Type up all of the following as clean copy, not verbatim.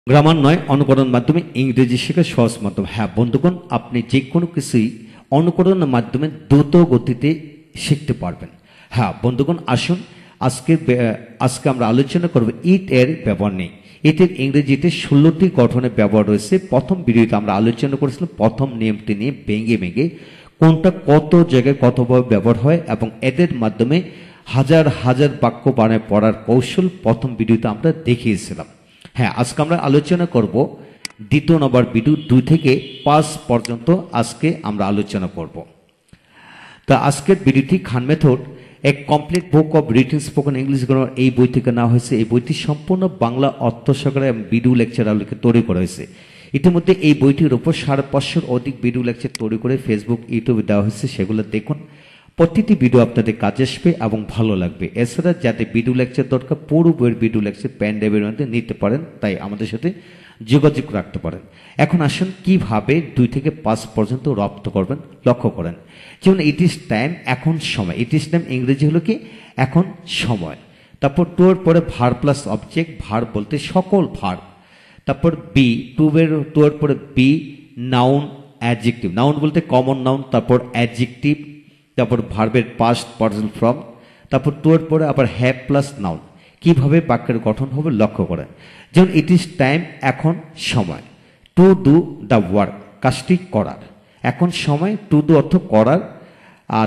Grammar নয় অনুকরণ মাধ্যমে ইংরেজি শেখা সহজ মাধ্যম। হ্যাঁ বন্ধুগণ, আপনি যে কোনো কিছুই অনুকরণের মাধ্যমে দ্রুত গতিতে শিখতে পারবেন। হ্যাঁ বন্ধুগণ, আসুন আজকে আমরা আলোচনা করব ইট এর ব্যবহার নেই। ইটের ইংরেজিতে 16টি গঠনের ব্যবহার রয়েছে। প্রথম ভিডিওতে আমরা আলোচনা করেছিলাম প্রথম নিয়মটি নিয়ে ভেঙে ভেঙে কোনটা কত জায়গায় কতভাবে ব্যবহার হয় এবং এদের মাধ্যমে হাজার হাজার বাক্য বানায় পড়ার কৌশল প্রথম ভিডিওতে আমরা দেখিয়েছিলাম। হ্যাঁ, আজকে আমরা আলোচনা করব দ্বিতীয় নম্বর ভিডিও 2 থেকে 5 পর্যন্ত আজকে আমরা আলোচনা করব। তা আজকের ভিডিওটি খান মেথড এক complete book of written spoken English grammar এই বই থেকে নেওয়া হয়েছে। এই বইটি সম্পূর্ণ বাংলা অর্থ সহকারে ভিডিও লেকচার আলোকে তৈরি করা হয়েছে। ইতিমধ্যে এই বইটির উপর 550 অধিক ভিডিও লেকচার তৈরি করে ফেসবুক ইউটিউবে দেওয়া হয়েছে, সেগুলো দেখুন। প্রতিটি ভিডিও আপনাদের কাজে আসবে এবং ভালো লাগবে। এছাড়া যাতে ভিডিও লেকচার দরকার পুরো বইয়ের ভিডিও লেকচার পেন ড্রাইভের মধ্যে নিতে পারেন, তাই আমাদের সাথে যোগাযোগ রাখতে পারেন। এখন আসুন কিভাবে 2 থেকে 5 পর্যন্ত রপ্ত করবেন লক্ষ্য করেন। যেমন ইট ইজ টাইম, এখন সময়। ইট ইজ টাইম ইংরেজি হলো কি এখন সময়। তারপর টু এর পরে ভার্ব প্লাস অবজেক্ট, ভার্ব বলতে সকল ভার্ব। তারপর বি, টু এর পরে বি নাউন অ্যাডজেক্টিভ, নাউন বলতে কমন নাউন, তারপর অ্যাডজেক্টিভ, তারপর ভার্বের পাস্ট পার্সন ফর্ম, তারপর টু এর পরে আবার হ্যাভ প্লাস নাউন। কিভাবে বাক্যের গঠন হবে লক্ষ্য করেন। যেমন ইট ইজ টাইম এখন সময়, টু ডু দ্য ওয়ার্ক কাজটি করার। এখন সময় টু ডু অর্থ করার,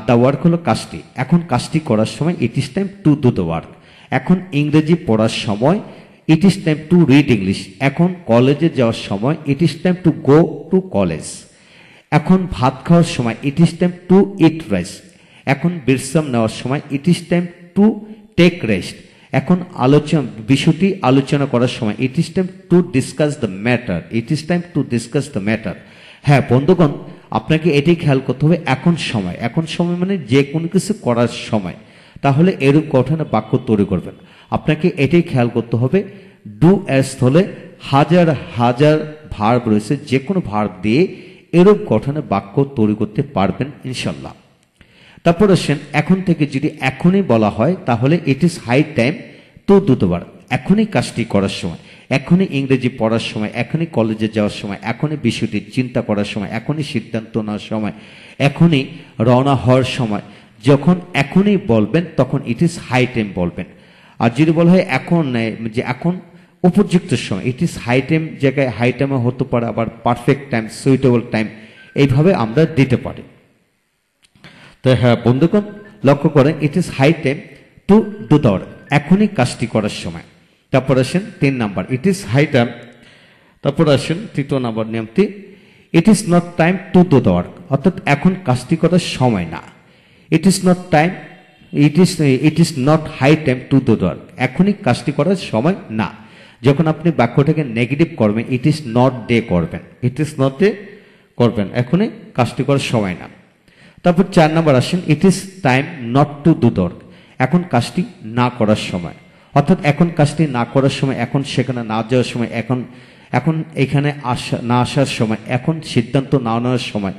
দ্য ওয়ার্ক হলো কাজটি। এখন কাজটি করার সময় it is time to do the work. এখন ইংরেজি পড়ার সময় it is time to read English. এখন কলেজে যাওয়ার সময় it is time to go to college. এখন ভাত খাওয়ার সময় it is time to eat rice. এখন বিশ্রাম নেওয়ার সময় it is time to take rest. এখন বিষয়টি আলোচনা করার সময় it is time to discuss the matter. It is time to discuss the matter. হ্যাঁ বন্ধুগণ, আপনাকে এটি খেয়াল করতে হবে, এখন সময়। এখন সময় মানে যে কোনো কিছু করার সময়। তাহলে এরূপ গঠনে বাক্য তৈরি করবেন। আপনাকে এটাই খেয়াল করতে হবে, ডু অ্যাজ হলে হাজার হাজার ভার্ব রয়েছে, যে কোনো ভার্ব দিয়ে এরূপ গঠনে বাক্য তৈরি করতে পারবেন ইনশাল্লাহ। তারপর আসেন, এখন থেকে যদি এখনই বলা হয় তাহলে it is high time to do the work. এখনই কাজটি করার সময়, এখনই ইংরেজি পড়ার সময়, এখনই কলেজে যাওয়ার সময়, এখনই বিষয়টি চিন্তা করার সময়, এখনই সিদ্ধান্ত নেওয়ার সময়, এখনই রওনা হওয়ার সময়। যখন এখনই বলবেন তখন ইট ইজ হাই টাইম বলবেন। আর যদি বলা হয় এখন, যে এখন উপযুক্ত সময়, ইট ইজ হাই টাইম জায়গায় হাই টাইমে হতে পারে, আবার পারফেক্ট টাইম, সুইটেবল টাইম, এইভাবে আমরা দিতে পারি। তো হ্যাঁ বন্ধুগণ, লক্ষ্য করেন it is high time to do the work, এখনই কাজটি করার সময়। তারপর আসেন 3 number, it is high time. তারপর আসেন 3 নাম্বার নিয়মটি, it is not time to do the work, অর্থাৎ এখন কাজটি করার সময় না। It is not time, it is not high time to do the work, এখনই কাজটি করার সময় না। যখন আপনি বাক্যটাকে নেগেটিভ করবেন ইট ইজ নট ডে করবেন, ইট ইজ নট ডে করবেন, এখনই কাজটি করার সময় না। তারপর 4 নাম্বার আসেন, it is time not two do the work, এখন কাজটি না করার সময়। অর্থাৎ এখন কাজটি না করার সময়, এখন সেখানে না যাওয়ার সময়, এখন এখানে না আসার সময়, এখন সিদ্ধান্ত না নেওয়ার সময়,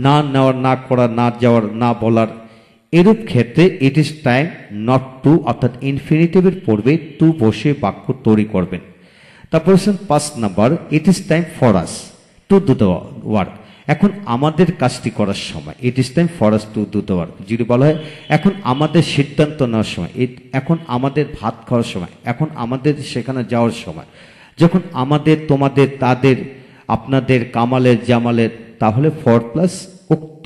না নেওয়ার, না করার, না যাওয়ার, না বলার। এরূপ ক্ষেত্রে it is time not to অর্থাৎ ইনফিনিটিভের পূর্বে টু বসে বাক্য তৈরি করবেন। তারপর 5 number, it is time for us to do the work, এখন আমাদের কাজটি করার সময়। It is time for us to do the work. যদি বলা হয় এখন আমাদের সিদ্ধান্ত নেওয়ার সময়, এখন আমাদের ভাত খাওয়ার সময়, এখন আমাদের সেখানে যাওয়ার সময়। যখন আমাদের, তোমাদের, তাদের, আপনাদের, কামালের, জামালের, তাহলে ফর প্লাস উক্ত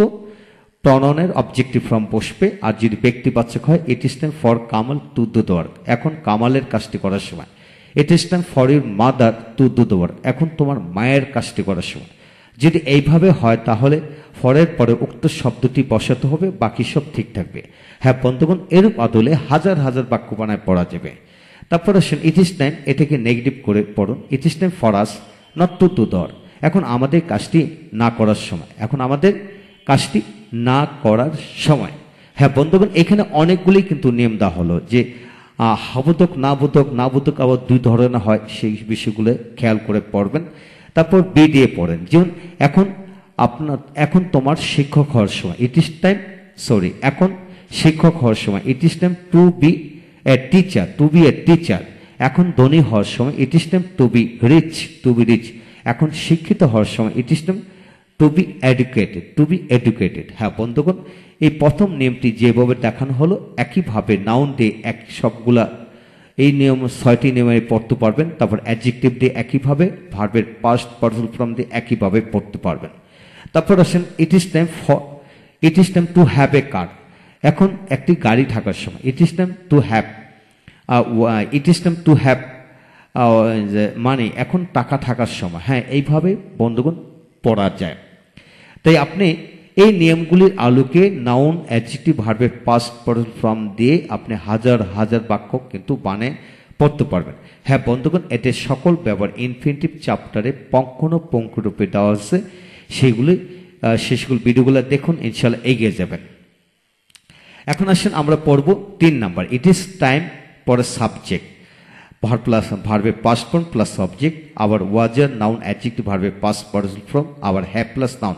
প্রণনের অবজেক্টিভ ফর্ম বসবে। আর যদি ব্যক্তিবাচক হয় ইট is time for Kamal two do the work, এখন কামালের কাজটি করার সময়। It is time for your mother to do the work, এখন তোমার মায়ের কাজটি করার সময়। যদি এইভাবে হয় তাহলে ফরের পরে উক্ত শব্দটি বসাতে হবে, বাকি সব ঠিক থাকবে। হ্যাঁ বন্ধুগণ, এরূপ আদলে হাজার হাজার বাক্য বানায় পড়া যাবে। তারপর আসেন ইট ইজ টাইম, এটাকে নেগেটিভ করে পড়ুন, ইট is time for us not to do the work, এখন আমাদের কাজটি না করার সময়, এখন আমাদের কাজটি না করার সময়। হ্যাঁ বন্ধুগণ, এখানে অনেকগুলি কিন্তু নিয়ম দেওয়া হলো, যে হাবোধক নাবোধক, নাবোধক আবার 2 ধরনের হয়, সেই বিষয়গুলো খেয়াল করে পড়বেন। তারপর বি দিয়ে পড়েন, যেমন এখন তোমার শিক্ষক হওয়ার সময়, ইট ইজ টাইম, এখন শিক্ষক হওয়ার সময় it is time to be a teacher, to be a teacher, এখন ধনী হওয়ার সময় it is time to be rich, to be rich. এখন শিক্ষিত হওয়ার সময় it is time to be educated, to be educated. হ্যাঁ বন্ধুগণ, এই প্রথম নিয়মটি যেভাবে দেখানো হলো একইভাবে নাউন দিয়ে এক সবগুলা এই নিয়ম 6টি নিয়মে পড়তে পারবেন। তারপর অ্যাডজেক্টিভ দিয়ে একইভাবে, ভার্বের পাস্ট পার্সন ফর্ম দিয়ে একইভাবে পড়তে পারবেন। তারপর আসেন it is time to have a car. এখন একটি গাড়ি থাকার সময় it is time to have, it is time to have money, এখন টাকা থাকার সময়। হ্যাঁ, এইভাবে বন্ধুগণ পড়া যায়। তাই আপনি এই নিয়মগুলির আলোকে নাউন, অ্যাডজেক্টিভ, ভার্বের পাস্ট পার্সন ফর্ম দিয়ে আপনি হাজার হাজার বাক্য কিন্তু বানিয়ে পড়তে পারবেন। হ্যাঁ বন্ধুগণ, এতে সকল ব্যবহার ইনফিনিটিভ চ্যাপ্টারে পঙ্কুরূপে দেওয়া আছে। সেগুলো ভিডিওগুলো দেখুন, ইনশাল্লাহ এগিয়ে যাবেন। এখন আসেন আমরা পড়ব 3 number, it is time for a subject, ভার্বের পাস্ট ফর্ম প্লাস সাবজেক্ট, আবার ওয়াজার, নাউন, অ্যাডজেক্টিভ, ভার্বের পাস্ট পার্সন ফর্ম, আবার হ্যাভ প্লাস নাউন।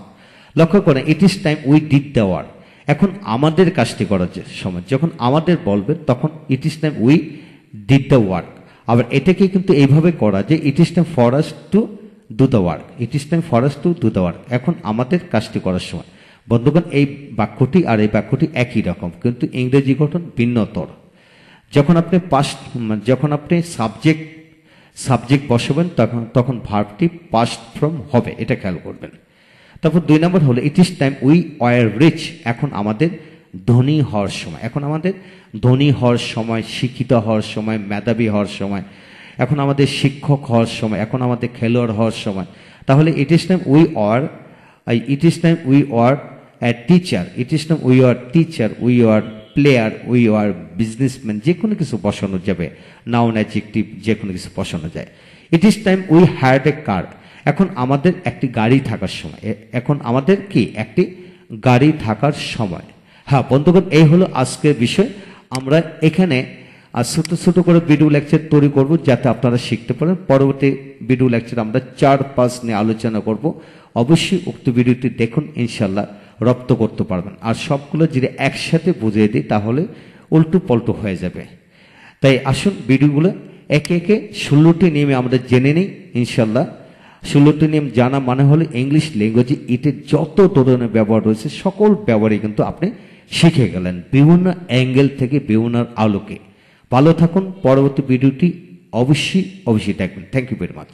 লক্ষ্য করেন it is time we did the work. এখন আমাদের কাজটি করার সময় যখন আমাদের বলবেন তখন ইট is time we did the work. আবার এটাকে কিন্তু এইভাবে করা যে ইট is time for us to do the work, it is time for us to do the work. এখন আমাদের কাজটি করার সময় বন্ধুগণ এই বাক্যটি আর এই বাক্যটি একই রকম, কিন্তু ইংরেজি গঠন ভিন্নতর। যখন আপনি সাবজেক্ট বসাবেন তখন ভার্বটি পাস্ট ফর্ম হবে, এটা খেয়াল করবেন। তারপর 2 নম্বর হলো it is time we were rich. এখন আমাদের ধনী হওয়ার সময়, এখন আমাদের ধনী হওয়ার সময়, শিক্ষিত হওয়ার সময়, মেধাবী হওয়ার সময়, এখন আমাদের শিক্ষক হওয়ার সময়, এখন আমাদের খেলোয়াড় হওয়ার সময়। তাহলে it is time we war a teacher, it is time we war teacher, we were player, we were businessman, যে কোনো কিছু বসানো যাবে, নাউন, অ্যাডজেক্টিভ যে কোনো কিছু বসানো যায়। It is time we had a car. এখন আমাদের একটি গাড়ি থাকার সময়, এখন আমাদের কি একটি গাড়ি থাকার সময়। হ্যাঁ বন্ধুগণ, এই হলো আজকের বিষয়। আমরা এখানে ছোট ছোট করে ভিডিও লেকচার তৈরি করব যাতে আপনারা শিখতে পারেন। পরবর্তী ভিডিও লেকচার আমরা 4-5 নিয়ে আলোচনা করব। অবশ্যই উক্ত ভিডিওটি দেখুন, ইনশাল্লাহ রপ্ত করতে পারবেন। আর সবগুলো যদি একসাথে বুঝিয়ে দিই তাহলে উল্টো পল্টো হয়ে যাবে। তাই আসুন ভিডিওগুলো একে একে 16টি নিয়মে আমরা জেনে নিই ইনশাল্লাহ। 16টি নিয়ম জানা মানে হলো ইংলিশ ল্যাঙ্গুয়েজে ইটের যত ধরনের ব্যবহার রয়েছে সকল ব্যবহারই কিন্তু আপনি শিখে গেলেন বিভিন্ন অ্যাঙ্গেল থেকে, বিভিন্ন আলোকে। ভালো থাকুন, পরবর্তী ভিডিওটি অবশ্যই দেখবেন। Thank you very much.